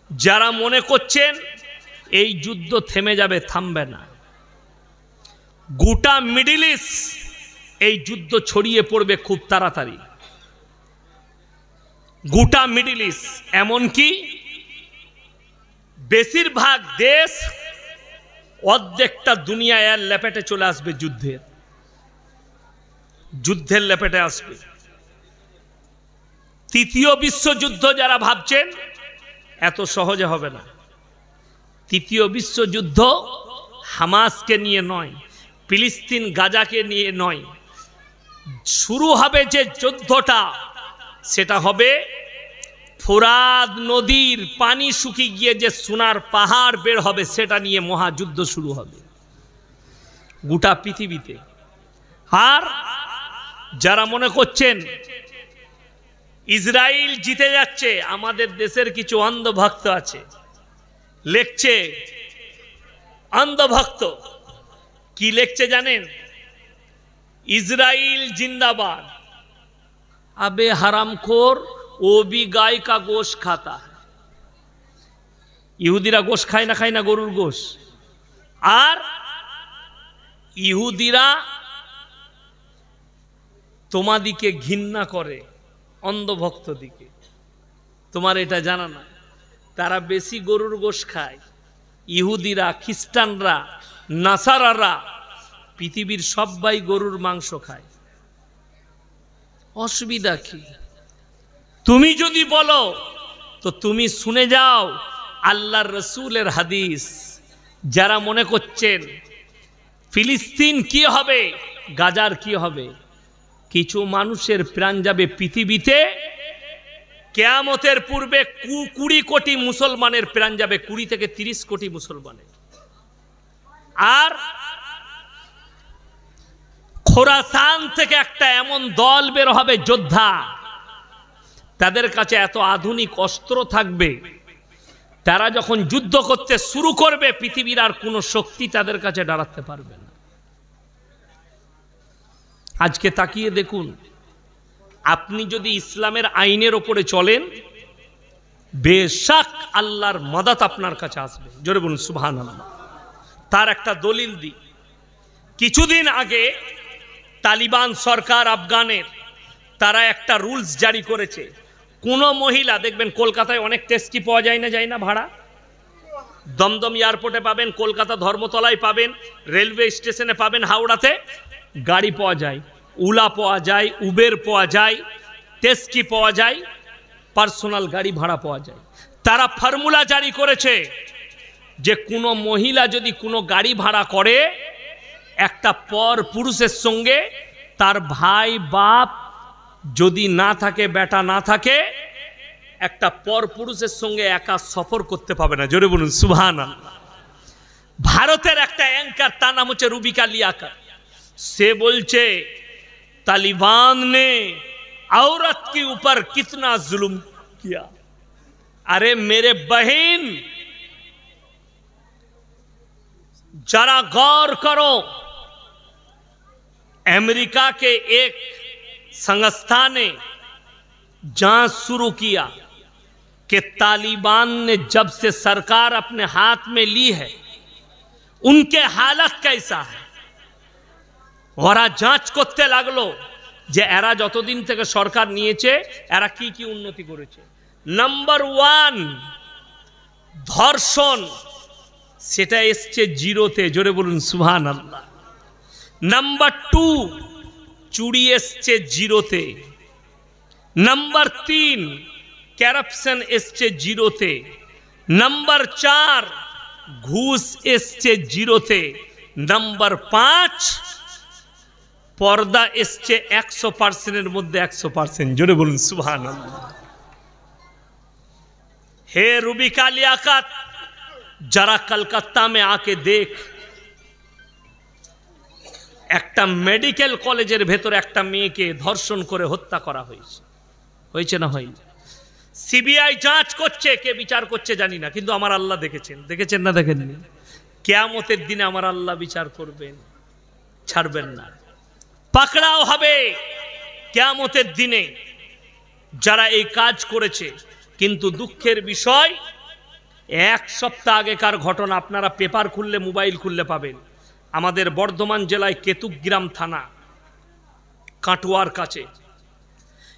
যারা মনে করছেন এই যুদ্ধ থেমে যাবে, থামবে না। গোটা মিডল ইস্ট এই যুদ্ধ ছড়িয়ে পড়বে খুব তাড়াতাড়ি। গোটা মিডল ইস্ট, এমনকি বেশিরভাগ দেশ, অর্ধেকটা দুনিয়া এর লেপেটে চলে আসবে, যুদ্ধের লেপেটে আসবে। তৃতীয় বিশ্বযুদ্ধ যারা ভাবছেন, এত সহজে হবে না। তৃতীয় বিশ্বযুদ্ধ হামাসকে নিয়ে নয়, ফিলিস্তিন গাজাকে নিয়ে নয়। শুরু হবে যে যুদ্ধটা, সেটা হবে ফোরাত নদীর পানি শুকিয়ে গিয়ে যে সোনার পাহাড় বের হবে, সেটা নিয়ে মহাযুদ্ধ শুরু হবে গোটা পৃথিবীতে। আর যারা মনে করছেন ইসরায়েল জিতে যাচ্ছে, আমাদের দেশের কিছু অন্ধভক্ত আছে, লিখছে অন্ধভক্ত, কি লিখছে জানেন? ইসরায়েল जिंदाबाद। अबे हरामखोर, वो भी गाय का गोश्त खाता है। ইহুদিরা গোশ খায় না গরুর গোশ। আর ইহুদিরা তোমাদিকে ঘৃণা করে, অন্ধভক্ত দিকে। তোমার এটা জানা না, তারা বেশি গরুর গোশ খায়। ইহুদিরা, খ্রিস্টানরা, নাসারারা, পৃথিবীর সবাই গরুর মাংস খায়। অসুবিধা কি? তুমি যদি বলো তো তুমি শুনে যাও আল্লাহর রসুলের হাদিস। যারা মনে করছেন ফিলিস্তিন কি হবে, গাজার কি হবে, কিছু মানুষের প্রাণ যাবে পৃথিবীতে। কিয়ামতের পূর্বে 20 কোটি মুসলমানের প্রাণ যাবে, 20 থেকে 30 কোটি মুসলমানের। আর খোরাসান থেকে একটা এমন দল বের হবে যোদ্ধা, তাদের কাছে এত আধুনিক অস্ত্র থাকবে, তারা যখন যুদ্ধ করতে শুরু করবে, পৃথিবীর আর কোনো শক্তি তাদের কাছে দাঁড়াতে পারবে না। আজকে তাকিয়ে দেখুন, আপনি যদি ইসলামের আইনের ওপরে চলেন, বেশক আল্লাহর মদত আপনার কাছে আসবে। জোরে বলুন সুবহানাল্লাহ। তার একটা দলিল দিই। কিছুদিন আগে তালিবান সরকার আফগানের, তারা একটা রুলস জারি করেছে, কোন মহিলা, দেখবেন কলকাতায় অনেক ট্যাক্সি পাওয়া যায় না ভাড়া, দমদম এয়ারপোর্টে পাবেন, কলকাতা ধর্মতলায় পাবেন, রেলওয়ে স্টেশনে পাবেন, হাওড়াতে গাড়ি পাওয়া যায়, ওলা পাওয়া যায়, উবের পাওয়া যায়, ট্যাক্সি পাওয়া যায়, পার্সোনাল গাড়ি ভাড়া পাওয়া যায়। তারা ফর্মুলা জারি করেছে যে কোনো মহিলা যদি কোনো গাড়ি ভাড়া করে, একটা পর পুরুষের সঙ্গে তার ভাই বাপ যদি না থাকে, বেটা না থাকে, একটা পর পুরুষের সঙ্গে একা সফর করতে পাবে না। জোরে বলুন সুবহানাল্লাহ। ভারতের একটা অ্যাঙ্কার, তার নাম হচ্ছে রুবিকা লিয়াকত, সে বলছে तालिबान ने औरत के ऊपर कितना जुल्म किया। अरे मेरे बहन, जरा गौर करो, अमेरिका के एक संस्था ने जांच शुरू किया कि तालिबान ने जब से सरकार अपने हाथ में ली है, उनके हालत कैसा है। ওরা যাঞ্চ করতে লাগলো যে এরা যতদিন থেকে সরকার নিয়েছে, এরা কি কি উন্নতি করেছে। নাম্বার 1 ধর্ষণ, সেটা এসছে 0-তে। জোরে বলুন সুবহানাল্লাহ। নাম্বার 2 চুরি এসছে 0-তে। নাম্বার 3 কারাপশন এসছে 0-তে। নাম্বার 4 ঘুষ এসছে 0-তে। নাম্বার 5 পর্দা এসছে 100%-এর মধ্যে 100%। জোরে বলুন সুবহানাল্লাহ। হে রুবিকা লিয়াকত, যারা কলকাতা মে আকে দেখ, একটা মেডিকেল কলেজের ভেতরে একটা মেয়েকে ধর্ষণ করে হত্যা করা হয়েছে না হয়নি? সিবিআই যাঞ্চ করছে, কে বিচার করছে জানি না, কিন্তু আমার আল্লাহ দেখেছেন না দেখেননি? কিয়ামতের দিনে আমার আল্লাহ বিচার করবেন, ছাড়বেন না। পাকড়াও হবে কিয়ামতের দিনে যারা এই কাজ করেছে। কিন্তু দুঃখের বিষয়, এক সপ্তাহ আগেকার ঘটনা, আপনারা পেপার খুললে মোবাইল খুললে পাবেন। আমাদের বর্ধমান জেলায় কেতুগ্রাম থানা, কাটোয়ার কাছে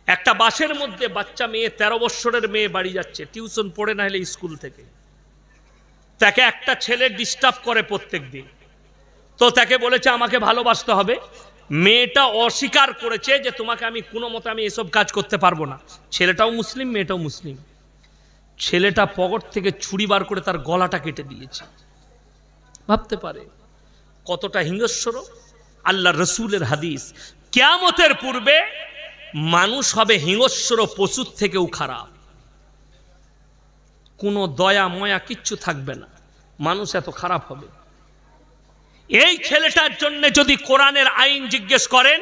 একটা বাসের মধ্যে বাচ্চা মেয়ে, 13 বছরের মেয়ে বাড়ি যাচ্ছে, টিউশন পড়ে না হলে স্কুল থেকে। তাকে একটা ছেলে ডিস্টার্ব করে প্রত্যেক দিন। তো তাকে বলেছে আমাকে ভালোবাসতে হবে। মেয়েটা অস্বীকার করেছে যে তোমাকে আমি কোনো মতে আমি এসব কাজ করতে পারবো না। ছেলেটাও মুসলিম, মেয়েটাও মুসলিম। ছেলেটা পকেট থেকে ছুরি বার করে তার গলাটা কেটে দিয়েছে। ভাবতে পারে কতটা হিংস্র। আল্লাহ রসুলের হাদিস, কিয়ামতের পূর্বে মানুষ হবে হিংস্র পশুর থেকেও খারাপ। কোনো দয়া ময়া কিচ্ছু থাকবে না, মানুষ এত খারাপ হবে। এই ছেলেটার জন্য যদি কোরআনের আইন জিজ্ঞেস করেন,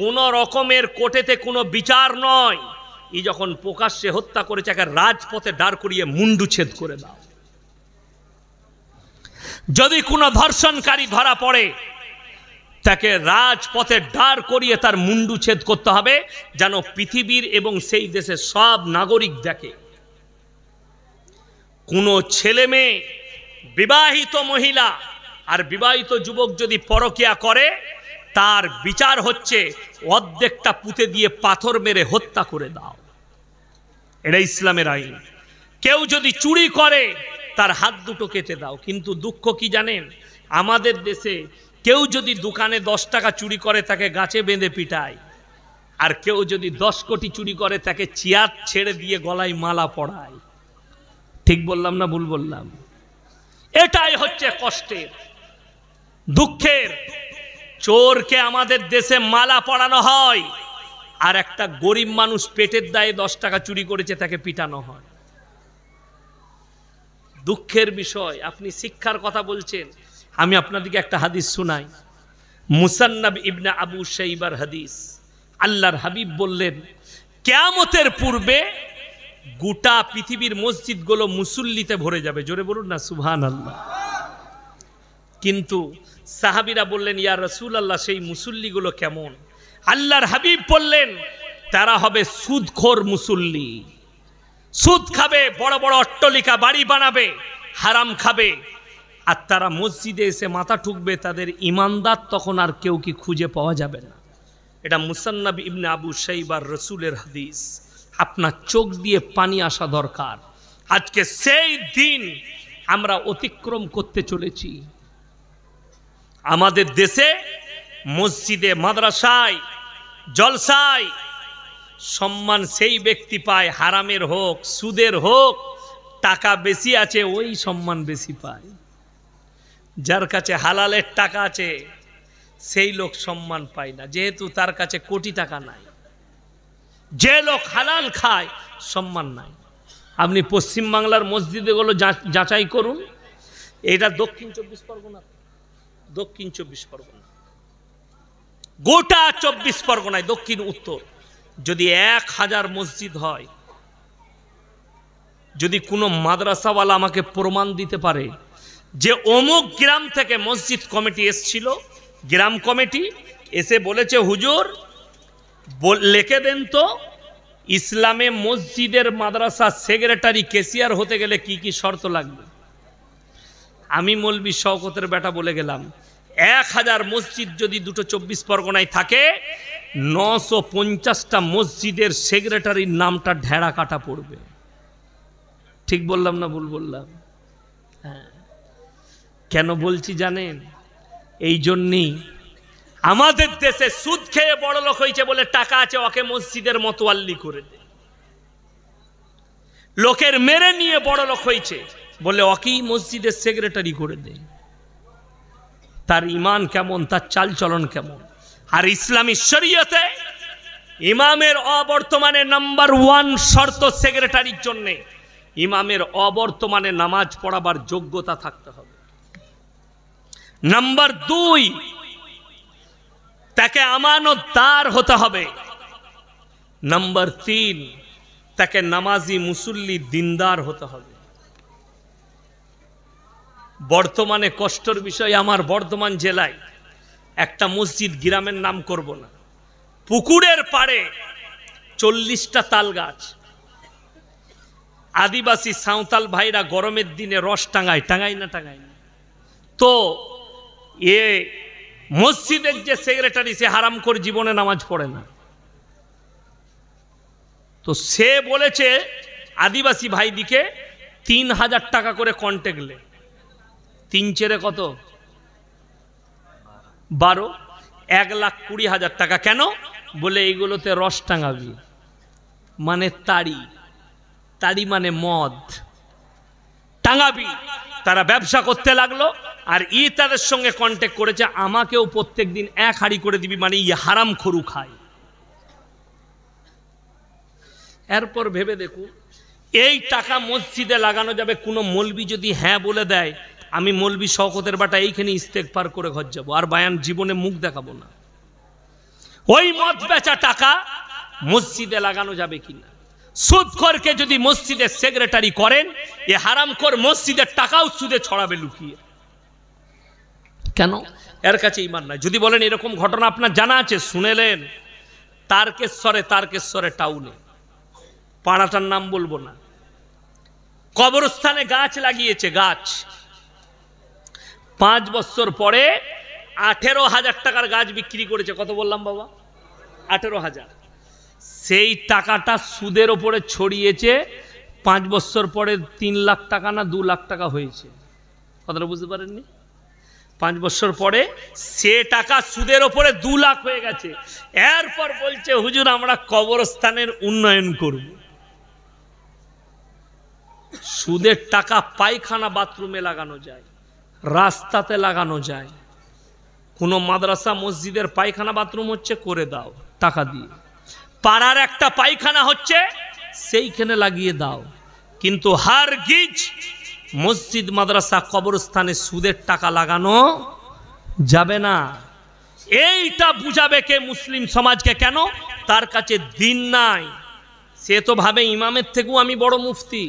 কোন রকমের কোর্টেতে কোনো বিচার নয়। এই যখন প্রকাশ্যে হত্যা করেছে, একে রাজপথে দাঁড় করিয়ে মুন্ডু ছেদ করে দাও। যদি কোনো ধর্ষণকারী ধরা পড়ে, তাকে রাজপথে দাঁড় করিয়ে তার মুন্ডু ছেদ করতে হবে, যেন পৃথিবীর এবং সেই দেশের সব নাগরিক দেখে। কোনো ছেলে মেয়ে, বিবাহিত মহিলা আর বিবাহিত যুবক যদি পরকীয়া করে, তার বিচার হচ্ছে অর্ধেকটা পুঁতে দিয়ে পাথর মেরে হত্যা করে দাও। এটা ইসলামের আইন। কেউ যদি চুরি করে, তার হাত দুটো কেটে দাও। কিন্তু দুঃখ কি জানেন, আমাদের দেশে কেউ যদি দোকানে 10 টাকা চুরি করে, তাকে গাছে বেঁধে পিটায়। আর কেউ যদি 10 কোটি চুরি করে, তাকে চেয়ার ছেড়ে দিয়ে গলায় মালা পরায়। ঠিক বললাম না ভুল বললাম? এটাই হচ্ছে কষ্টের, দুঃখের। চোরকে আমাদের দেশে মালা পরানো হয়, আর একটা গরিব মানুষ পেটের দায়ে 10 টাকা চুরি করেছে, তাকে পিটানো হয়। দুঃখের বিষয়। আপনি শিক্ষার কথা বলছেন, আমি আপনাদেরকে একটা হাদিস শোনাই। মুসান্নাব ইবনে আবু শাইবার হাদিস। আল্লাহর হাবিব বললেন, কিয়ামতের পূর্বে গোটা পৃথিবীর মসজিদগুলো মুসল্লিতে ভরে যাবে। জোরে বলুন না সুবহানাল্লাহ। কিন্তু সাহাবীরা বললেন, ইয়া রাসূলুল্লাহ, সেই মুসল্লিগুলো কেমন? আল্লাহর হাবিব বললেন, তারা হবে সুদখোর মুসল্লি। সুদ খাবে, বড় বড় অট্টালিকা বাড়ি বানাবে, হারাম খাবে। আর তারা মসজিদে এসে মাথা ঠুকবে, তাদের ইমানদার তখন আর কেউ কি খুঁজে পাওয়া যাবে না। এটা মুসান্নাব ইবনে আবু শাইবার রসুলের হাদিস। আপনার চোখ দিয়ে পানি আসা দরকার। আজকে সেই দিন আমরা অতিক্রম করতে চলেছি। আমাদের দেশে মসজিদে, মাদ্রাসায়, জলসায় সম্মান সেই ব্যক্তি পায়, হারামের হোক সুদের হোক, টাকা বেশি আছে ওই সম্মান বেশি পায়। যার কাছে হালালের টাকা আছে সেই লোক সম্মান পায় না, যেহেতু তার কাছে কোটি টাকা নাই। যে লোক হালাল খায় সম্মান নাই। আপনি পশ্চিমবাংলার মসজিদগুলো যাচাই করুন। এটা দক্ষিণ 24 পরগনা, দক্ষিণ 24 পরগনা, গোটা 24 পরগনায় দক্ষিণ উত্তর যদি 1000 মসজিদ হয়, যদি কোনো মাদ্রাসাওয়ালা আমাকে প্রমাণ দিতে পারে যে অমুক গ্রাম থেকে মসজিদ কমিটি এসেছিল, গ্রাম কমিটি এসে বলেছে হুজুর লিখে দেন তো ইসলামে মসজিদের মাদ্রাসা সেক্রেটারি ক্যাশিয়ার হতে গেলে কি কি শর্ত লাগবে, আমি মৌলবি শওকতের বেটা বলে গেলাম 1000 মসজিদ যদি দুটো 24 পরগনায় থাকে, 950টা মসজিদের সেক্রেটারির নামটা ঢেড়া কাটা পড়বে। ঠিক বললাম না ভুল বললাম? হ্যাঁ। কেন বলছি জানেন? এই জন্যই আমাদের দেশে সুদ খেয়ে বড় লোক হয়েছে বলে টাকা আছে, ওকে মসজিদের মতোয়াল্লি করে দেয়। লোকের মেরে নিয়ে বড় লোক হয়েছে বলে ওকেই মসজিদের সেক্রেটারি করে দেয়। তার ঈমান কেমন, তার চালচলন কেমন? আর ইসলামী শরীয়তে ইমামের অবর্তমানে নাম্বার 1 শর্ত সেক্রেটারির জন্য, ইমামের অবর্তমানে নামাজ পড়াবার যোগ্যতা থাকতে হবে। নাম্বার 2, তাকে আমানতদার হতে হবে। নাম্বার 3, তাকে নামাজি মুসল্লি দিনদার হতে হবে। বর্তমানে কষ্টের বিষয়, আমার বর্ধমান জেলায় একটা মসজিদ, গ্রামের নাম করব না, পুকুরের পাড়ে 40টা তাল গাছ। আদিবাসী সাঁওতাল ভাইরা গরমের দিনে রস টাঙায়, টাঙায় না টাঙায় না? তো এ মসজিদের যে সেক্রেটারি, সে হারামখোর, জীবনে নামাজ পড়ে না। তো সে বলেছে আদিবাসী ভাইদিকে 3000 টাকা করে কন্ট্যাক্টলে, 3 চেরে কত, 12, 1,20,000 টাকা। কেন? বলে এইগুলোতে রস টাঙাবি, মানে তাড়ি, তাড়ি মানে মদ টাঙাবি। তারা ব্যবসা করতে লাগলো, আর ই তাদের সঙ্গে কন্ট্যাক্ট করেছে, আমাকেও প্রত্যেক দিন 1 হাঁড়ি করে দিবি, মানে ই হারাম খরু খায়। এরপর ভেবে দেখুন, এই টাকা মসজিদে লাগানো যাবে। কোনো মৌলবি যদি হ্যাঁ বলে দেয়, আমি মৌলবি শওকতের বাটা এইখানে ইস্তেগফার করে ঘর যাবো, আর বায়ান জীবনে মুখ দেখাবো না। ওই মদ বেচা টাকা মসজিদে লাগানো যাবে কিনা? সুদখোরকে যদি মসজিদের সেক্রেটারি করেন, এ হারামখোর মসজিদের টাকাও সুদে ছড়াবে লুকিয়ে। কেন? এর কাছে ঈমান নাই। যদি বলেন এরকম ঘটনা আপনার জানা আছে, শুনেলেন তারকেশ্বরে টাউনে, পাড়াটার নাম বলবো না, কবরস্থানে গাছ লাগিয়েছে, গাছ 5 বছর পরে 18,000 টাকার গাছ বিক্রি করেছে। কত বললাম বাবা? 18,000। সেই টাকাটা সুদের ওপরে ছড়িয়েছে, 5 বছর পরে 3 লাখ টাকা না 2 লাখ টাকা হয়েছে। কথাটা বুঝতে পারেননি? 5 বছর পরে সে টাকা সুদের ওপরে 2 লাখ হয়ে গেছে। এরপর বলছে হুজুর আমরা কবরস্থানের উন্নয়ন করব। সুদের টাকা পায়খানা বাথরুমে লাগানো যায়, রাস্তাতে লাগানো যায়। কোনো মাদ্রাসা মসজিদের পায়খানা বাথরুম হচ্ছে, করে দাও টাকা দিয়ে। পাড়ার একটা পায়খানা হচ্ছে, সেইখানে লাগিয়ে দাও। কিন্তু হারগিজ মসজিদ, মাদ্রাসা, কবরস্থানে সুদের টাকা লাগানো যাবে না। এইটা বুঝাবে কে? মুসলিম সমাজকে। কেন? তার কাছে দিন নাই, সে তো ভাবে ইমামের থেকেও আমি বড় মুফতি।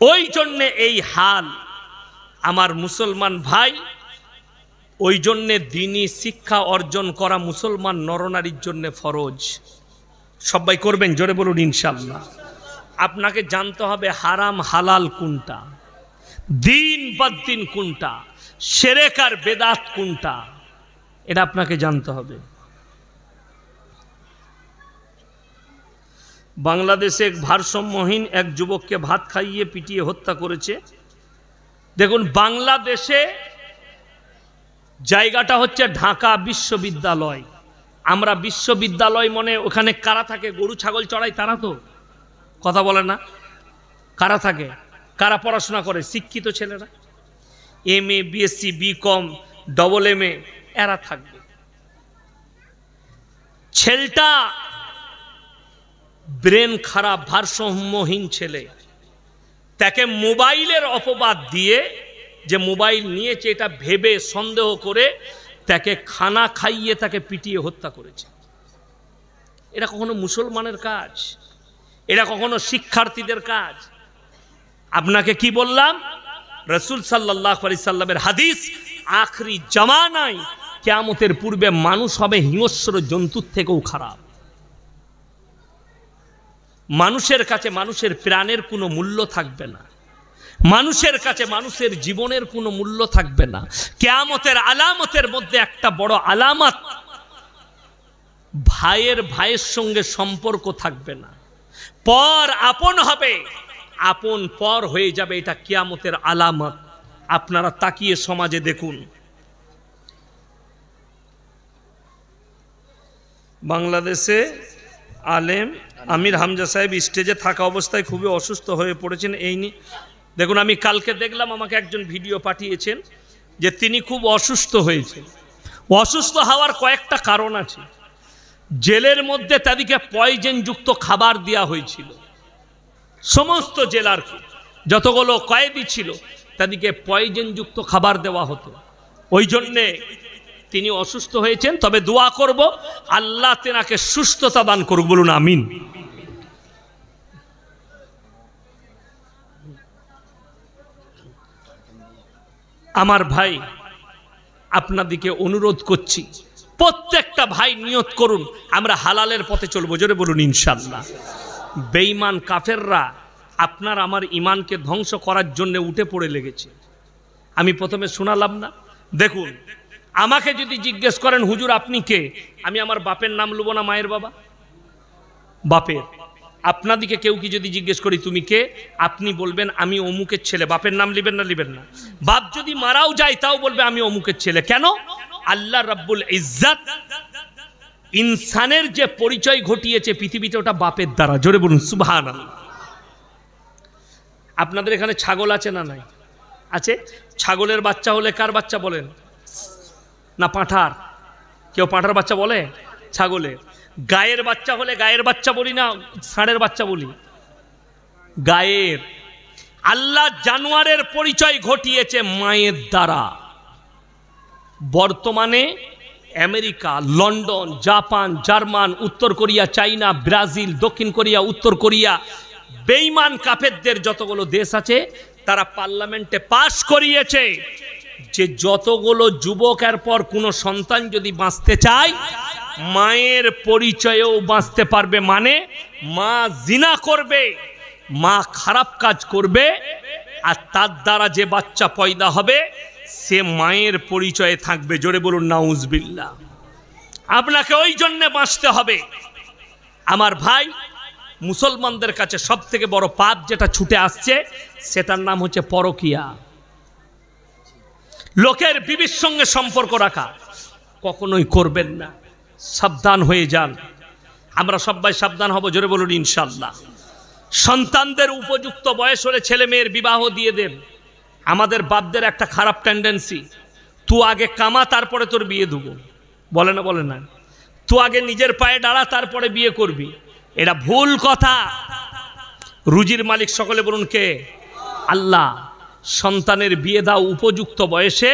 ওই জন্যে এই হাল আমার মুসলমান ভাই। ওই জন্যে দ্বীনি শিক্ষা অর্জন করা মুসলমান নরনারীর জন্য ফরজ। সবাই করবেন, জোরে বলুন ইনশাআল্লাহ। আপনাকে জানতে হবে হারাম হালাল কোনটা, দিন বাদ্দিন কোনটা, শিরক আর বেদাত কোনটা, এটা আপনাকে জানতে হবে। বাংলাদেশে এক ভারসাম্যহীন এক যুবককে ভাত খাইয়ে পিটিয়ে হত্যা করেছে। দেখুন, বাংলাদেশে জায়গাটা হচ্ছে ঢাকা বিশ্ববিদ্যালয়। আমরা বিশ্ববিদ্যালয় মনে ওখানে কারা থাকে? গরু ছাগল চড়াই তারা তো, কথা বলে না? কারা থাকে? কারা পড়াশোনা করে? শিক্ষিত ছেলেরা, MA, BSc, BCom, MA, এরা থাকবে। ছেলেটা ব্রেন খারাপ, ভারসাম্যহীন ছেলে, তাকে মোবাইলের অপবাদ দিয়ে, যে মোবাইল নিয়েছে এটা ভেবে সন্দেহ করে তাকে খানা খাইয়ে তাকে পিটিয়ে হত্যা করেছে। এটা কখনো মুসলমানের কাজ? এটা কখনো শিক্ষার্থীদের কাজ? আপনাকে কি বললাম? রাসূল সাল্লাল্লাহু আলাইহি সাল্লামের হাদিস, আখরি জামানায় কিয়ামতের পূর্বে মানুষ হবে হিংস্র জন্তুর থেকেও খারাপ। মানুষের কাছে মানুষের প্রাণের কোনো মূল্য থাকবে না, মানুষের কাছে মানুষের জীবনের কোনো মূল্য থাকবে না। কিয়ামতের আলামতের মধ্যে একটা বড় আলামত, ভাইয়ের ভাইয়ের সঙ্গে সম্পর্ক থাকবে না, পর আপন হবে, আপন পর হয়ে যাবে। এটা কিয়ামতের আলামত। আপনারা তাকিয়ে সমাজে দেখুন। বাংলাদেশে আলেম আমির হামজা সাহেব স্টেজে থাকা অবস্থায় খুবই অসুস্থ হয়ে পড়েছেন। এই নিয়ে দেখুন, আমি কালকে দেখলাম, আমাকে একজন ভিডিও পাঠিয়েছেন যে তিনি খুব অসুস্থ হয়েছেন। অসুস্থ হওয়ার কয়েকটা কারণ আছে। জেলের মধ্যে তাদেরকে পয়জনযুক্ত খাবার দেওয়া হয়েছিল। সমস্ত জেলার যতগুলো কয়েদি ছিল তাদেরকে পয়জনযুক্ত খাবার দেওয়া হতো। ওই জন্যে তিনি অসুস্থ হয়েছেন। তবে দোয়া করব আল্লাহ তেনাকে সুস্থতা দান করুক, বলুন আমিন। আমার ভাই, আপনাদেরকে অনুরোধ করছি, প্রত্যেকটা ভাই নিয়ত করুন আমরা হালালের পথে চলবো, জোরে বলুন ইনশাআল্লাহ। বেঈমান কাফেররা আপনার আমার ইমানকে ধ্বংস করার জন্য উঠে পড়ে লেগেছে। আমি প্রথমে শোনালাম না? দেখুন, আমাকে যদি জিজ্ঞেস করেন হুজুর আপনি কে, আমি আমার বাপের নাম লুবো না মায়ের বাবা? বাপের। আপনাদিকে কেউ কি যদি জিজ্ঞেস করি তুমি কে, আপনি বলবেন আমি অমুকের ছেলে। বাপের নাম লিবেন না লিবেন না? বাপ যদি মারাও যায় তাও বলবে আমি অমুকের ছেলে। কেন? আল্লাহ রাব্বুল ইজ্জত ইনসানের যে পরিচয় ঘটিয়েছে পৃথিবীতে ওটা বাপের দ্বারা। জোরে বলুন সুবহানাল্লাহ। আপনাদের এখানে ছাগল আছে না নাই? আছে। ছাগলের বাচ্চা হলে কার বাচ্চা বলেন? না পাঁঠার? কেউ পাঁঠার বাচ্চা বলে? ছাগলের। গায়ের বাচ্চা হলে গায়ের বাচ্চা বলি না ষাঁড়ের বাচ্চা বলি? গায়ের। আল্লাহ জানোয়ারের পরিচয় ঘটিয়েছে মায়ের দ্বারা। বর্তমানে আমেরিকা, লন্ডন, জাপান, জার্মান, উত্তর কোরিয়া, চাইনা, ব্রাজিল, দক্ষিণ কোরিয়া, উত্তর কোরিয়া, বেঈমান কাফেরদের যতগুলো দেশ আছে তারা পার্লামেন্টে পাশ করিয়েছে যে যতগুলো যুবকের পর কোনো সন্তান যদি বাঁচতে চায় মায়ের পরিচয়েও বাঁচতে পারবে। মানে মা জিনা করবে, মা খারাপ কাজ করবে, আর তার দ্বারা যে বাচ্চা পয়দা হবে সে মায়ের পরিচয়ে থাকবে। জোরে বলুন নাউজুবিল্লাহ। আপনাকে ওই জন্যে বাঁচতে হবে। আমার ভাই, মুসলমানদের কাছে সব থেকে বড় পাপ যেটা ছুটে আসছে সেটার নাম হচ্ছে পরকিয়া। লোকের বিবির সঙ্গে সম্পর্ক রাখা কখনোই করবেন না, সাবধান হয়ে যান। আমরা সবাই সাবধান হব। জোরে বলুন ইনশাআল্লাহ। সন্তানদের উপযুক্ত বয়স হলে ছেলে মেয়ের বিবাহ দিয়ে দেন। আমাদের বাপদের একটা খারাপ টেন্ডেন্সি, তুই আগে কামা তারপরে তোর বিয়ে দেবো, বলে না? বলে না? তুই আগে নিজের পায়ে দাঁড়া তারপরে বিয়ে করবি। এটা ভুল কথা। রুজির মালিক সকলে বলুন কে? আল্লাহ। সন্তানের বিয়ে দাও উপযুক্ত বয়সে,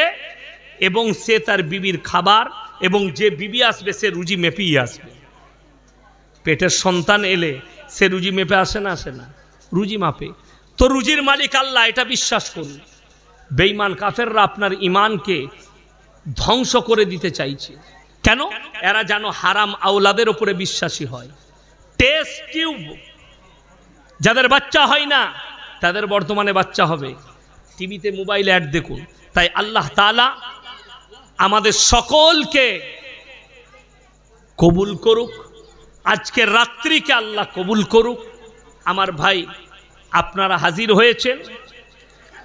এবং সে তার বিবির খাবার, এবং যে বিবি আসবে সে রুজি মেপেই আসবে। পেটের সন্তান এলে সে রুজি মেপে আসে না? আসে না? রুজি মাপে। তো রুজির মালিক আল্লাহ, এটা বিশ্বাস করুন। বেঈমান কাফেররা আপনার ইমানকে ধ্বংস করে দিতে চাইছে। কেন? এরা যেন হারাম আওলাদের উপরে বিশ্বাসী হয়। টেস্ট টিউব যাদের বাচ্চা হয় না তাদের বর্তমানে বাচ্চা হবে। টিভিতে মোবাইলে অ্যাড দেখুন। তাই আল্লাহ তাআলা আমাদের সকলকে কবুল করুক। আজকের রাত্রিকে আল্লাহ কবুল করুক। আমার ভাই, আপনারা হাজির হয়েছেন,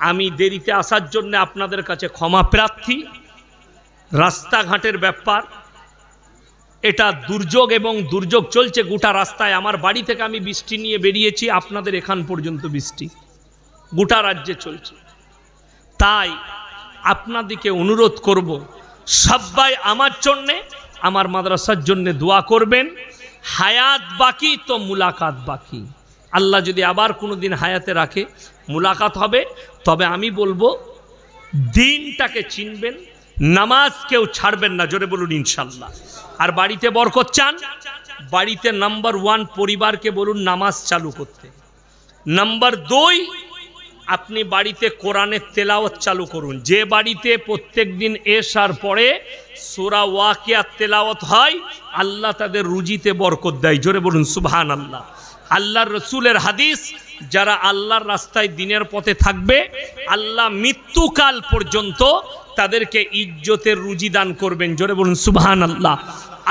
আমি দেরিতে আসার জন্য আপনাদের কাছে ক্ষমা প্রার্থী। রাস্তাঘাটের ব্যাপার, এটা দুর্যোগ, এবং দুর্যোগ চলছে গোটা রাস্তায়। আমার বাড়ি থেকে আমি বৃষ্টি নিয়ে বেরিয়েছি, আপনাদের এখান পর্যন্ত বৃষ্টি গোটা রাজ্যে চলছে। তাই আপনাদেরকে অনুরোধ করব, সবাই আমার জন্যে, আমার মাদ্রাসার জন্যে দোয়া করবেন। হায়াত বাকি তো মুলাকাত বাকি। আল্লাহ যদি আবার কোনো দিন হায়াতে রাখে মুলাকাত হবে। তবে আমি বলবো দিনটাকে চিনবেন, নামাজ কেউ ছাড়বেন না। জোরে বলুন ইনশাল্লাহ। আর বাড়িতে বরকত চান, বাড়িতে নাম্বার 1 পরিবারকে বলুন নামাজ চালু করতে। নাম্বার 2, আপনি বাড়িতে কোরআনের তেলাওয়াত চালু করুন। যে বাড়িতে প্রত্যেক দিন এশার পরে সূরা ওয়াকিয়াত তেলাওয়াত হয় আল্লাহ তাদের রুজিতে বরকত দেয়। জোরে বলুন সুবহানাল্লাহ। আল্লাহর রসুলের হাদিস, যারা আল্লাহর রাস্তায় দিনের পথে থাকবে আল্লাহ মৃত্যুকাল পর্যন্ত তাদেরকে ইজ্জতের রুজি দান করবেন। জোরে বলুন সুবহানাল্লাহ।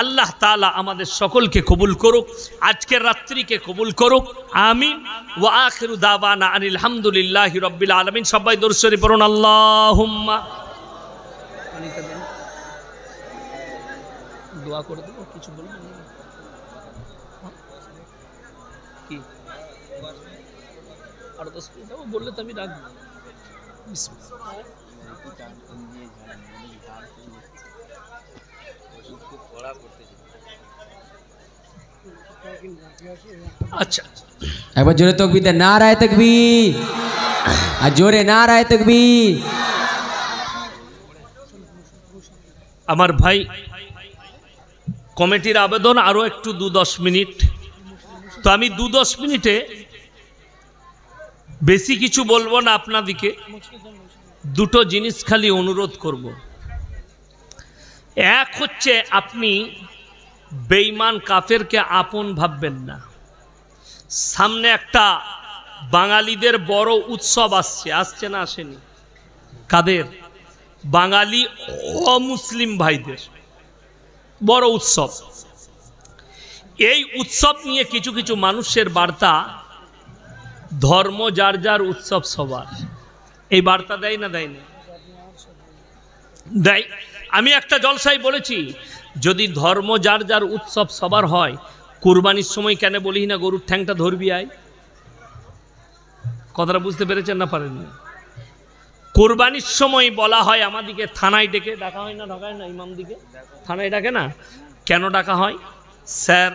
আল্লাহ তাআলা আমাদের সকলকে কবুল করুক, আজকের রাত্রিকে কবুল করুক। আমিন। ওয়া আখিরু দাওয়ানা আনিল হামদুলিল্লাহি রাব্বিল আলামিন। সবাই দরুদ শরীফ পড়ুন। আল্লাহুম্মা। দোয়া করে দেব, কিছু বলবেন? কি আর 10 মিনিট বললে তো আমি রাখবো। আচ্ছা, একবার জোরে তাকবীর দেন। নারায়ে তাকবীর। আর জোরে নারায়ে তাকবীর। আমার ভাই, কমিটির আবেদন আরো একটু 2-10 মিনিট। তো আমি 2-10 মিনিটে বেশি কিছু বলবো না। আপনাদিকে দুটো জিনিস খালি অনুরোধ করব। এক হচ্ছে, আপনি বেঈমান কাফেরকে আপন ভাববেন না। সামনে একটা বাঙালিদের বড় উৎসব আসছে, আসছে না আসেনি? কাদের? বাঙালি অমুসলিম ভাইদের বড় উৎসব। এই উৎসব নিয়ে কিছু কিছু মানুষের বার্তা, ধর্ম যার যার উৎসব সবার, এই বার্তা দেয় না দেয় না? দেয়। আমি একটা জলসায় বলেছি, যদি ধর্ম যার যার উৎসব সবার হয়, কুরবানির সময় কেন বলি না গরুর ঠ্যাংটা ধরবি আয়? কথাটা বুঝতে পেরেছেন না পারেননি? কুরবানির সময় বলা হয় আমাদিকে থানায় ডেকে ডাকা হয় না, ঢাকায় না, ইমাম দিকে থানায় ডাকে না? কেন ডাকা হয়? স্যার,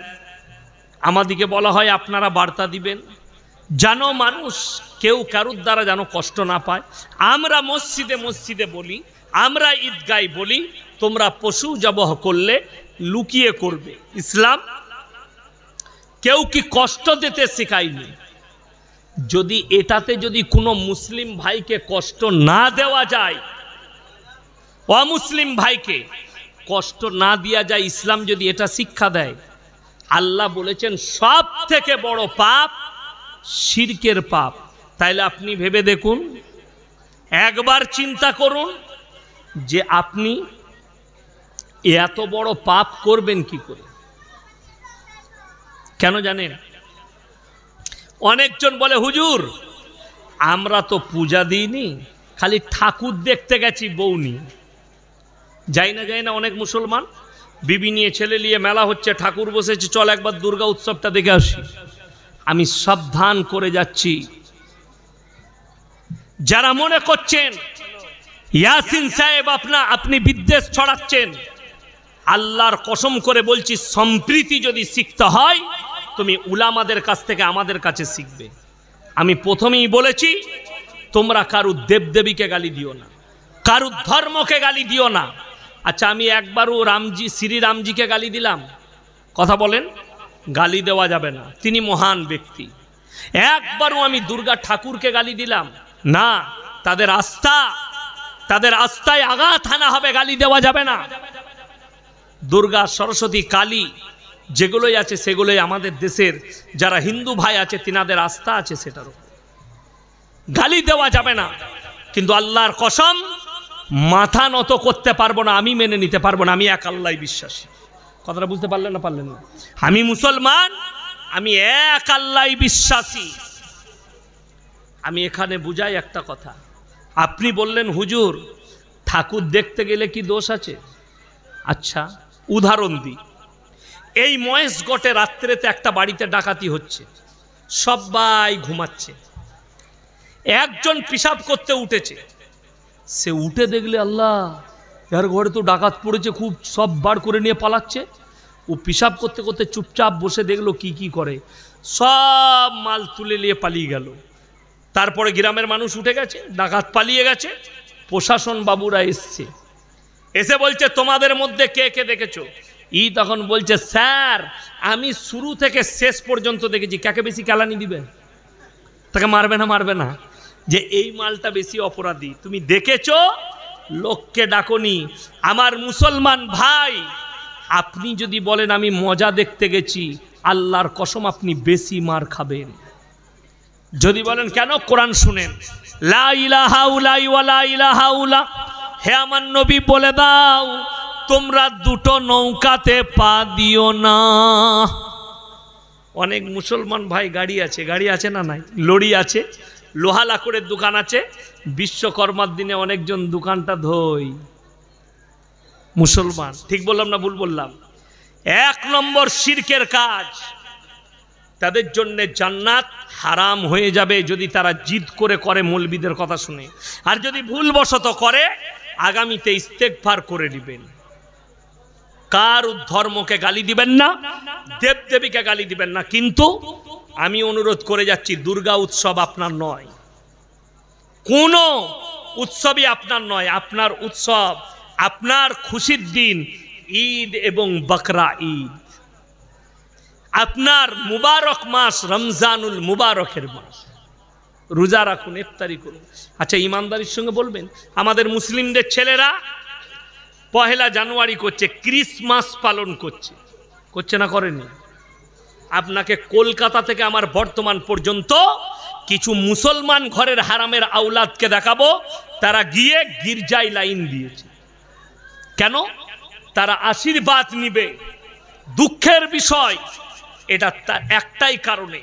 আমাদিকে বলা হয় আপনারা বার্তা দিবেন যেন মানুষ কেউ কারুর দ্বারা যেন কষ্ট না পায়। আমরা মসজিদে মসজিদে বলি, আমরা ঈদগায় বলি, তোমরা পশু জবাহ করলে লুকিয়ে করবে। ইসলাম কেউ কি কষ্ট দিতে শেখায়নি। যদি এটাতে যদি কোনো মুসলিম ভাইকে কষ্ট না দেওয়া যায়, অমুসলিম ভাইকে কষ্ট না দেওয়া যায়, ইসলাম যদি এটা শিক্ষা দেয়, আল্লাহ বলেছেন সব থেকে বড় পাপ শিরকের পাপ। তাইলে আপনি ভেবে দেখুন, একবার চিন্তা করুন যে আপনি এত বড় পাপ করবেন কি করে। কেন জানেন? অনেকজন বলে হুজুর আমরা তো পূজা দিইনি, খালি ঠাকুর দেখতে গেছি বউ নিয়ে। যাই না অনেক মুসলমান বিবি নিয়ে ছেলে নিয়ে মেলা হচ্ছে, ঠাকুর বসেছে, চল একবার দুর্গা উৎসবটা দেখে আসি। আমি সাবধান করে যাচ্ছি, যারা মনে করছেন ইয়াসিন সাহেব আপনি বিদ্বেষ ছড়াচ্ছেন, আল্লাহর কসম করে বলছি, সম্প্রীতি যদি শিখতে হয় তুমি উলামাদের কাছ থেকে আমাদের কাছে শিখবে। আমি প্রথমেই বলেছি, তোমরা কারু দেবদেবীকে গালি দিও না, কারু ধর্মকে গালি দিও না। আচ্ছা, আমি একবারও শ্রীরামজিকে গালি দিলাম? কথা বলেন, গালি দেওয়া যাবে না, তিনি মহান ব্যক্তি। একবারও আমি দুর্গা ঠাকুরকে গালি দিলাম না, তাদের আস্থায় আঘাত হানা হবে, গালি দেওয়া যাবে না। দুর্গা, সরস্বতী, কালী যেগুলোই আছে সেগুলোই আমাদের দেশের যারা হিন্দু ভাই আছে তিনাদের আস্থা আছে, সেটারও গালি দেওয়া যাবে না। কিন্তু আল্লাহর কসম, মাথা নত করতে পারবো না, আমি মেনে নিতে পারবো না। আমি এক আল্লাহ বিশ্বাসী। কথাটা বুঝতে পারলেন না পারলেন না? আমি মুসলমান, আমি এক আল্লাহ বিশ্বাসী। আমি এখানে বুঝাই একটা কথা। আপনি বললেন হুজুর ঠাকুর দেখতে গেলে কি দোষ আছে? আচ্ছা, উদাহরণ দিই। এই মহেশগড়ে রাত্রেতে একটা বাড়িতে ডাকাতি হচ্ছে, সবাই ঘুমাচ্ছে, একজন পেশাব করতে উঠেছে। সে উঠে দেখলে আল্লাহ, এর ঘরে তো ডাকাত পড়েছে, খুব সব বার করে নিয়ে পালাচ্ছে। ও পেশাব করতে করতে চুপচাপ বসে দেখলো কি করে, সব মাল তুলে নিয়ে পালিয়ে গেল। তারপরে গ্রামের মানুষ উঠে গেছে, ডাকাত পালিয়ে গেছে, প্রশাসন বাবুরা এসছে, এসে বলছে তোমাদের মধ্যে কে কে দেখেছো? তখন বলছে স্যার আমি শুরু থেকে শেষ পর্যন্ত দেখেছি। কাকে বেশি কেলানি দিবেন? তাকে মারবে না, যে এই মালটা বেশি অপরাধী। তুমি দেখেছো, লোককে ডাকনি। আমার মুসলমান ভাই, আপনি যদি বলেন আমি মজা দেখতে গেছি, আল্লাহর কসম আপনি বেশি মার খাবেন। যদি বলেন কেন, কোরআন শুনেন, লা ইলাহা ইল্লাল্লাহ ওয়া লা ইলাহা ইল্লাল্লাহ, হে আমার নবী বলে দাও তোমরা দুটো নৌকাতে পা দিও না। অনেক মুসলমান ভাই গাড়ি আছে না নাই? লরি আছে, লোহা লাকড়ের দোকান আছে, বিশ্বকর্মার দিনে অনেকজন দোকানটা ধোয়। মুসলমান, ঠিক বললাম না ভুল বললাম? 1 নম্বর শিরকের কাজ। তাদের জন্য জান্নাত হারাম হয়ে যাবে যদি তারা জিদ করে মৌলবীদের কথা শুনে। আর যদি ভুলবশত করে, আগামীতে ইস্তেগফার করে নেবেন। কার ধর্মকে গালি দিবেন না, দেবদেবীকে গালি দিবেন না। কিন্তু আমি অনুরোধ করে যাচ্ছি, দুর্গা উৎসব আপনার নয়, কোন উৎসবই আপনার নয়। আপনার উৎসব, আপনার খুশির দিন ঈদ এবং বকরা ঈদ। আপনার মুবারক মাস রমজানুল মুবারকের মাস, রোজা রাখুন, ইফতারি করুন। আচ্ছা, ইমানদারির সঙ্গে বলবেন, আমাদের মুসলিমদের ছেলেরা 1 জানুয়ারি করছে, ক্রিসমাস পালন করছে না করেনি? আপনাকে কলকাতা থেকে আমার বর্তমান পর্যন্ত কিছু মুসলমান ঘরের হারামের আওলাদকে দেখাবো, তারা গিয়ে গির্জায় লাইন দিয়েছে। কেন? তারা আশীর্বাদ নিবে। দুঃখের বিষয় এটা একটাই কারণে,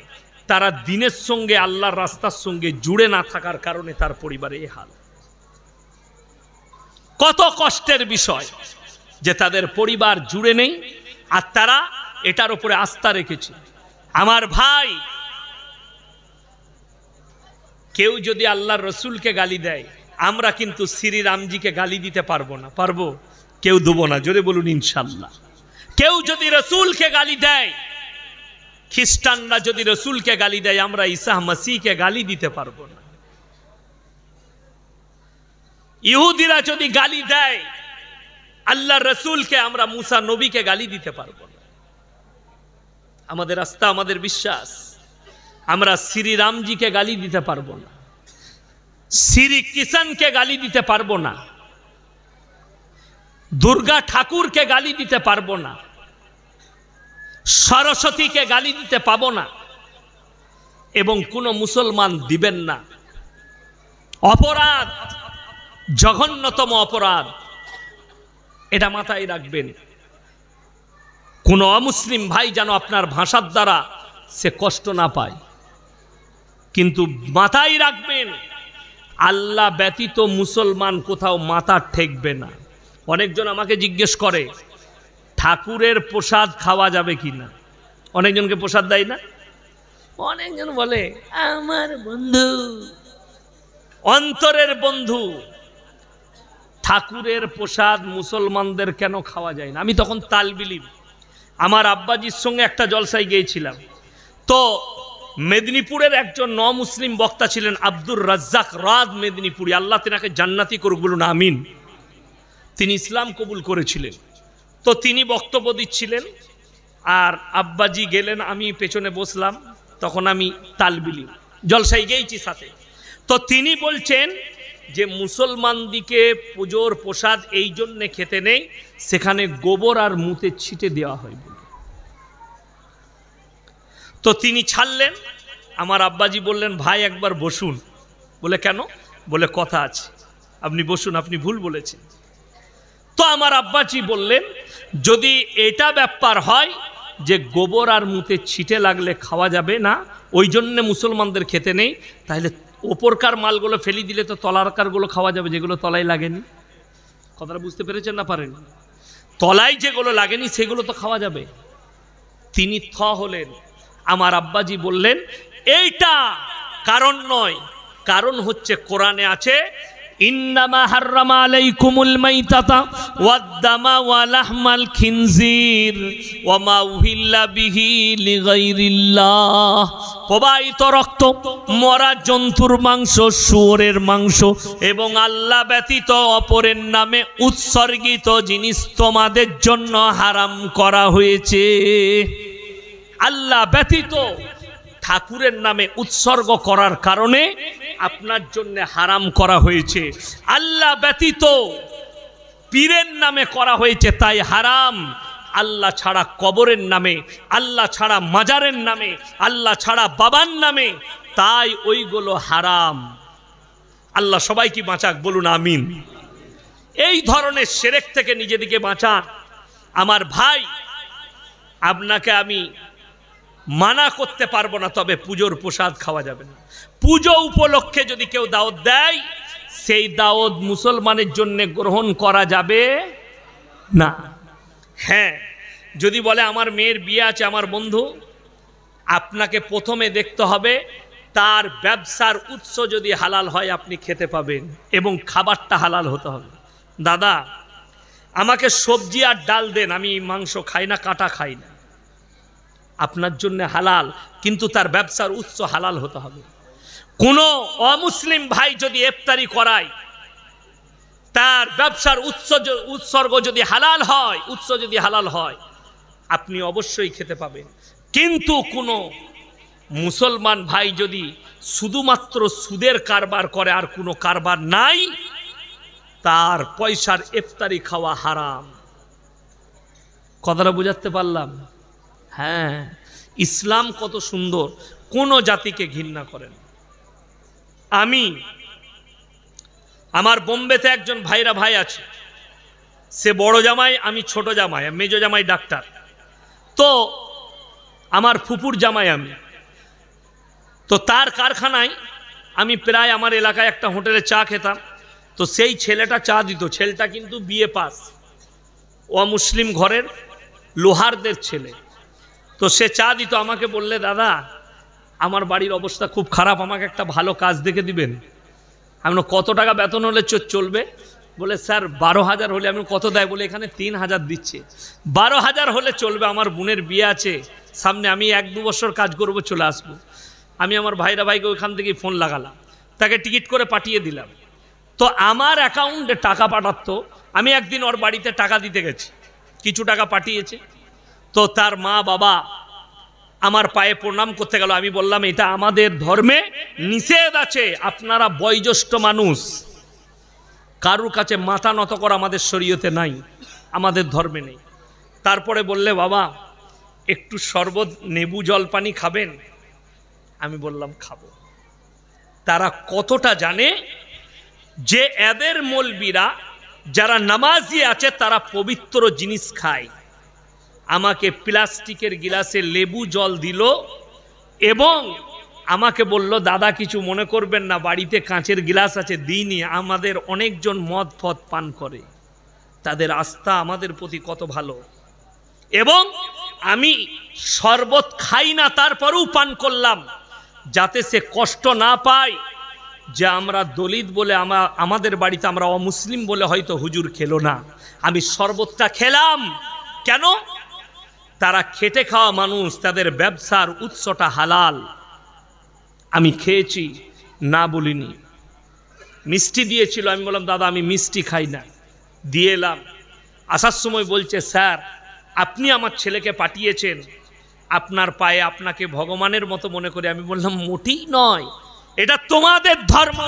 তারা দিনের সঙ্গে আল্লাহর রাস্তার সঙ্গে জুড়ে না থাকার কারণে তার পরিবারে এই হাল। কত কষ্টের বিষয় যে তাদের পরিবার জুড়ে নেই আর তারা এটার উপরে আস্থা রেখেছে। আমার ভাই, কেউ যদি আল্লাহর রসুলকে গালি দেয়, আমরা কিন্তু শ্রীরামজিকে গালি দিতে পারবো না। পারবো? কেউ দেবো না, জোরে বলুন ইনশাল্লাহ। কেউ যদি রসুলকে গালি দেয়, খ্রিস্টানরা যদি রসুলকে গালি দেয়, আমরা ঈসা মাসিহকে গালি দিতে পারবো না। ইহুদিরা যদি গালি দেয় আল্লাহর রসুলকে, আমরা মুসা নবীকে গালি দিতে পারবো না। আমাদের আস্থা, আমাদের বিশ্বাস, আমরা শ্রীরামজিকে গালি দিতে পারবো না, শ্রী কৃষ্ণকে গালি দিতে পারবো না, দুর্গা ঠাকুরকে গালি দিতে পারবো না, সরস্বতীকে গালি দিতে পাবো না, এবং কোনো মুসলমান দিবেন না। অপরাধ, জঘন্যতম অপরাধ, এটা মাথায় রাখবেন। কোন অমুসলিম ভাই যেন আপনার ভাষার দ্বারা সে কষ্ট না পায়। কিন্তু মাথায় রাখবেন, আল্লাহ ব্যতীত মুসলমান কোথাও মাথা ঠেকবে না। অনেকজন আমাকে জিজ্ঞেস করে ঠাকুরের প্রসাদ খাওয়া যাবে কিনা। অনেকজনকে প্রসাদ দেয় না। অনেকজন বলে আমার বন্ধু, অন্তরের বন্ধু, ঠাকুরের প্রসাদ মুসলমানদের কেন খাওয়া যায় না? আমি তখন তালবিলিম। আমার আব্বাজির সঙ্গে একটা জলসায় গিয়েছিলাম, তো মেদিনীপুরের একজন মুসলিম বক্তা ছিলেন আব্দুর রাজ্জাক রাজ মেদিনীপুরি, আল্লাহ তেনাকে জান্নাতি করুক, বলুন আমিন। তিনি ইসলাম কবুল করেছিলেন। তো তিনি বক্তব্য দিচ্ছিলেন আর আব্বাজি গেলেন, আমি পেছনে বসলাম। তখন আমি তালবিলিম, জলসায় গিয়েছি সাথে। তো তিনি বলছেন যে মুসলমানদিকে পুজোর প্রসাদ এই জন্যে খেতে নেই, সেখানে গোবর আর মুতে ছিটে দেওয়া হয় বলে। তো তিনি ছাড়লেন। আমার আব্বাজি বললেন ভাই একবার বসুন। বলে কেন? বলে কথা আছে। আপনি বসুন, আপনি ভুল বলেছেন। তো আমার আব্বাজি বললেন যদি এটা ব্যাপার হয় যে গোবর আর মুতে ছিটে লাগলে খাওয়া যাবে না, ওই জন্যে মুসলমানদের খেতে নেই, তাহলে ওপরকার মালগুলো ফেলি দিলে তো তলারকারগুলো খাওয়া যাবে, যেগুলো তলায় লাগেনি। কথাটা বুঝতে পেরেছেন না পারেন? তলায় যেগুলো লাগেনি সেগুলো তো খাওয়া যাবে। তিনি থ হলেন। আমার আব্বাজি বললেন এইটা কারণ নয়, কারণ হচ্ছে কোরআনে আছে ইন্নামা হাররামা আলাইকুমুল মাইতাতা ওয়াদ-দামা ওয়া লাহমাল খিনজির ওয়া মা উহিল্লা বিহি লিগাইরিল্লাহ। প্রবাহিত রক্ত, মরা জন্তুর মাংস, শুয়োরের মাংস এবং আল্লাহ ব্যতীত অপরের নামে উৎসর্গিত জিনিস তোমাদের জন্য হারাম করা হয়েছে। আল্লাহ ব্যতীত ঠাকুরের নামে উৎসর্গ করার কারণে আপনার জন্য হারাম করা হয়েছে। আল্লাহ ব্যতীত পীরের নামে করা হয়েছে, তাই হারাম। আল্লাহ ছাড়া কবরের নামে, আল্লাহ ছাড়া মাজারের নামে, আল্লাহ ছাড়া বাবার নামে, তাই ওইগুলো হারাম। আল্লাহ সবাইকে বাঁচাক, বলুন আমিন। এই ধরনের শিরক থেকে নিজেদিকে বাঁচান। আমার ভাই, আপনাকে আমি মানা করতে পারবো না, তবে পুজোর প্রসাদ খাওয়া যাবে না। পুজো উপলক্ষে যদি কেউ দাওয়াত দেয়, সেই দাওয়াত মুসলমানের জন্য গ্রহণ করা যাবে না। হ্যাঁ, যদি বলে আমার মেয়ের বিয়ে আছে আমার বন্ধু, আপনাকে প্রথমে দেখতে হবে তার ব্যবসার উৎস যদি হালাল হয় আপনি খেতে পাবেন, এবং খাবারটা হালাল হতে হবে। দাদা আমাকে সবজি আর ডাল দেন, আমি মাংস খাই না, কাটা খাই না, আপনার জন্য হালাল, কিন্তু তার ব্যবসার উৎস হালাল হতে হবে। কোনো অমুসলিম ভাই যদি ইফতারি করায়, তার ব্যবসার উৎসর্গ যদি হালাল হয়, উৎস যদি হালাল হয়, আপনি অবশ্যই খেতে পাবেন। কিন্তু কোনো মুসলমান ভাই যদি শুধুমাত্র সুদের কারবার করে আর কোনো কারবার নাই, তার পয়সার ইফতারি খাওয়া হারাম। কথাটা বুঝাতে পারলাম? হ্যাঁ, ইসলাম কত সুন্দর, কোন জাতিকে ঘৃণা করেন। আমার বোম্বেতে একজন ভাই আছে, সে বড় জামাই, আমি ছোট জামাই, মেজো জামাই ডাক্তার, তো আমার ফুপুর জামাই আমি। তো তার কারখানায় আমি প্রায় আমার এলাকায় একটা হোটেলে চা খেতাম, তো সেই ছেলেটা চা দিত, ছেলেটা কিন্তু বিএ পাস, মুসলিম ঘরের লোহারদের ছেলে। তো সে চা দিত, আমাকে বললে দাদা আমার বাড়ির অবস্থা খুব খারাপ, আমাকে একটা ভালো কাজ দেখে দিবেন। আমি কত টাকা বেতন হলে চলবে? বলে স্যার 12,000 হলে। আমি কত দেয়? বলে এখানে 3,000 দিচ্ছে। 12,000 হলে চলবে, আমার বোনের বিয়ে আছে সামনে, আমি 1-2 বছর কাজ করব, চলে আসবো। আমি আমার ভাইকে ওইখান থেকে ফোন লাগালাম, তাকে টিকিট করে পাঠিয়ে দিলাম। তো আমার অ্যাকাউন্টে টাকা পাঠাতো, আমি একদিন ওর বাড়িতে টাকা দিতে গেছি, কিছু টাকা পাঠিয়েছে। তো তার মা বাবা আমার পায়ে প্রণাম করতে গেল। আমি বললাম এটা আমাদের ধর্মে নিষেধ আছে, আপনারা বয়োজ্যেষ্ঠ মানুষ, কারুর কাছে মাথা নত করা আমাদের শরীয়তে নাই, আমাদের ধর্মে নেই। তারপরে বললে বাবা একটু শরবত, নেবু জল পানি খাবেন? আমি বললাম খাবো। তারা কতটা জানে যে এদের মৌলবীরা যারা নামাজি আছে তারা পবিত্র জিনিস খায়। আমাকে প্লাস্টিকের গিলাসে লেবু জল দিল এবং আমাকে বলল দাদা কিছু মনে করবেন না, বাড়িতে কাঁচের গিলাস আছে, দিইনি। আমাদের অনেকজন মদ ফদ পান করে, তাদের আস্থা আমাদের প্রতি কত ভালো। এবং আমি শরবত খাই না, তারপরেও পান করলাম যাতে সে কষ্ট না পায় যে আমরা দলিত বলে, আমাদের বাড়িতে আমরা অমুসলিম বলে হয়তো হুজুর খেলো না। আমি শরবতটা খেলাম কেন? তারা খেটে খাওয়া মানুষ, তাদের ব্যবসার উৎসটা হালাল। আমি খেয়েছি, না বলিনি। মিষ্টি দিয়েছিল, আমি বললাম দাদা আমি মিষ্টি খাই না, দিয়ে এলাম। আসার সময় বলছে স্যার আপনি আমার ছেলেকে পাঠিয়েছেন, আপনার পায়ে আপনাকে ভগবানের মতো মনে করে। আমি বললাম মোটেই নয়, এটা তোমাদের ধর্ম।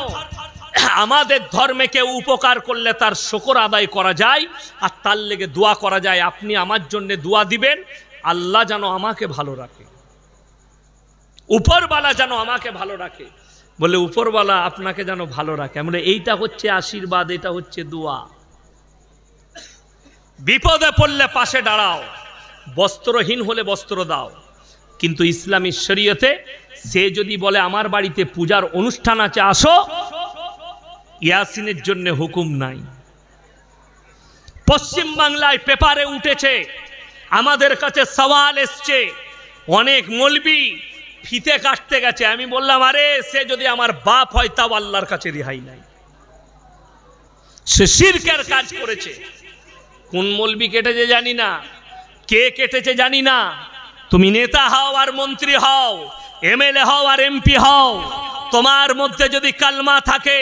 আমাদের ধর্মে কেউ উপকার করলে তার শুকর আদায় করা যায় আর তার লেগে দোয়া করা যায়। আপনি আমার জন্য দোয়া দিবেন, আল্লাহ যেন আমাকে ভালো রাখে, উপরওয়ালা যেন আমাকে ভালো রাখে। বলে উপরওয়ালা আপনাকে যেন ভালো রাখে। আমরা এইটা হচ্ছে আশীর্বাদ, এটা হচ্ছে দোয়া। বিপদে পড়লে পাশে দাঁড়াও, বস্ত্রহীন হলে বস্ত্র দাও। কিন্তু ইসলামী শরীয়তে সে যদি বলে আমার বাড়িতে পূজার অনুষ্ঠান আছে আসো, ইয়াসিনের জন্য হুকুম নাই। পশ্চিম বাংলায় পেপারে উঠেছে, আমাদের কাছে সওয়াল এসছে, অনেক মৌলবি ফিতে কাটতে গেছে। আমি বললাম আরে সে যদি আমার বাপ হয় তাও আল্লাহর কাছে রেহাই নাই, সে শিরকের কাজ করেছে। কোন মৌলবি কেটেছে জানি না, কে কেটেছে জানি না। তুমি নেতা হও আর মন্ত্রী হও, এমএলএ হও আর এমপি হও, তোমার মধ্যে যদি কালমা থাকে,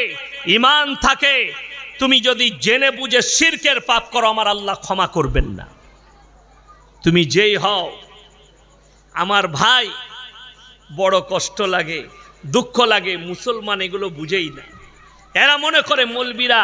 ঈমান থাকে, তুমি যদি জেনে বুঝে শিরকের পাপ করো, আমার আল্লাহ ক্ষমা করবেন না। তুমি যেই হও। আমার ভাই বড় কষ্ট লাগে, দুঃখ লাগে, মুসলমান এগুলো বুঝেই না। এরা মনে করে মৌলবীরা